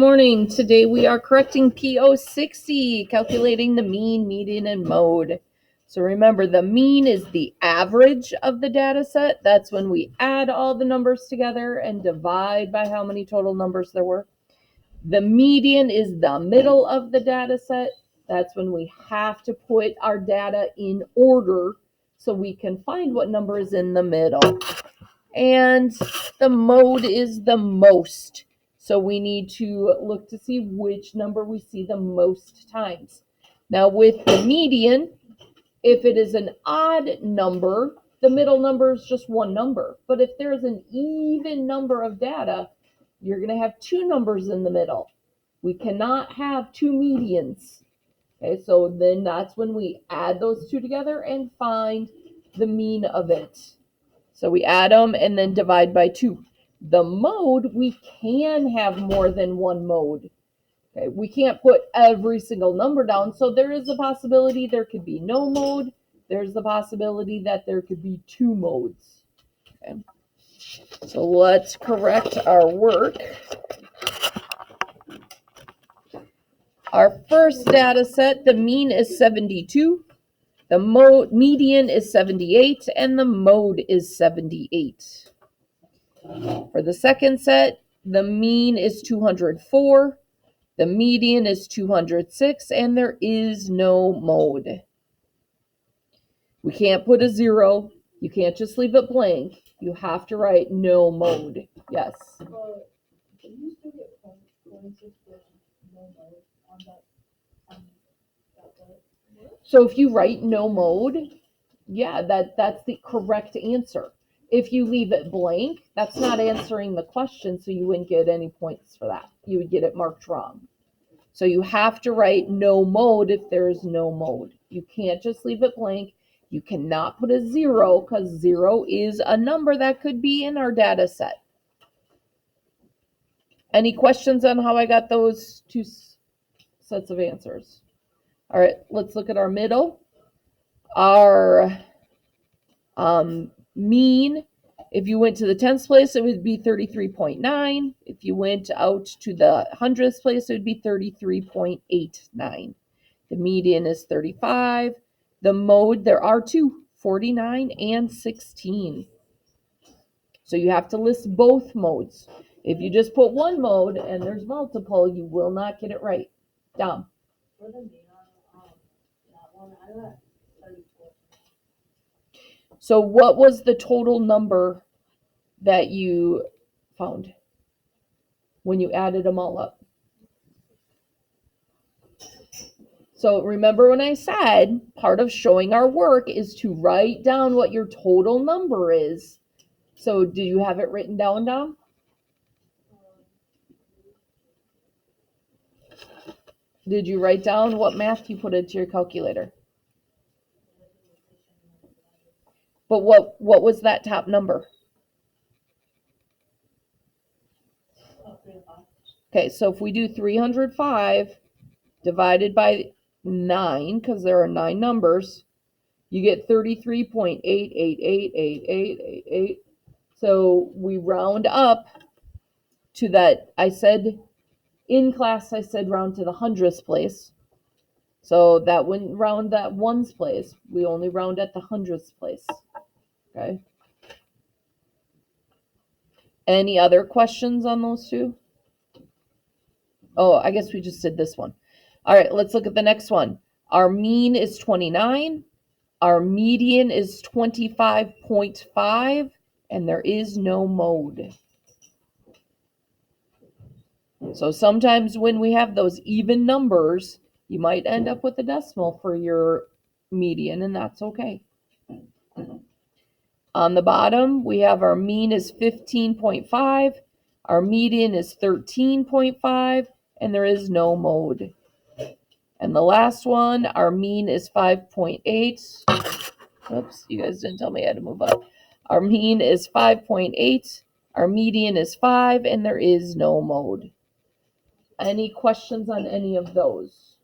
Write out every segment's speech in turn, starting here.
Morning. Today we are correcting PO60, calculating the mean, median, and mode. So remember, the mean is the average of the data set. That's when we add all the numbers together and divide by how many total numbers there were. The median is the middle of the data set. That's when we have to put our data in order so we can find what number is in the middle. And the mode is the most. So we need to look to see which number we see the most times. Now with the median, if it is an odd number, the middle number is just one number. But if there's an even number of data, you're going to have two numbers in the middle. We cannot have two medians. Okay, so then that's when we add those two together and find the mean of it. So we add them and then divide by 2. The mode, we can have more than one mode. Okay, we can't put every single number down, so there is a possibility there could be no mode. There's the possibility that there could be 2 modes. Okay. So let's correct our work. Our first data set, the mean is 72. The median is 78, and the mode is 78. For the second set, the mean is 204, the median is 206, and there is no mode. We can't put a 0. You can't just leave it blank. You have to write no mode. Yes? Can you still get points if there's no mode on that word? So if you write no mode, yeah, that's the correct answer. If you leave it blank, that's not answering the question, so you wouldn't get any points for that. You would get it marked wrong. So you have to write no mode if there is no mode. You can't just leave it blank. You cannot put a 0 because 0 is a number that could be in our data set. Any questions on how I got those two sets of answers? All right, let's look at our middle. Our mean, if you went to the 10th place, it would be 33.9. If you went out to the 100th place, it would be 33.89. The median is 35. The mode, there are 2, 49 and 16. So you have to list both modes. If you just put one mode and there's multiple, you will not get it right. Dom. For the mean on that one, I got 34. So what was the total number that you found when you added them all up? So remember when I said part of showing our work is to write down what your total number is. So do you have it written down, Dom? Did you write down what math you put into your calculator? But what was that top number? Okay, so if we do 305 divided by 9, because there are 9 numbers, you get 33.88888888. So we round up to that. I said in class, I said round to the 100th place. So that wouldn't round that ones place. We only round at the 100th place. Okay. Any other questions on those two? Oh, I guess we just did this one. All right, let's look at the next one. Our mean is 29. Our median is 25.5, and there is no mode. So sometimes when we have those even numbers, you might end up with a decimal for your median, and that's okay. On the bottom, we have our mean is 15.5, our median is 13.5, and there is no mode. And the last one, our mean is 5.8. Oops, you guys didn't tell me I had to move up. Our mean is 5.8, our median is 5, and there is no mode. Any questions on any of those?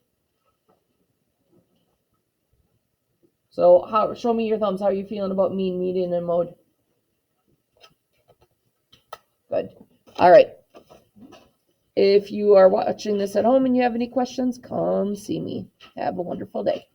So show me your thumbs. How are you feeling about mean, median, and mode? Good. All right. If you are watching this at home and you have any questions, come see me. Have a wonderful day.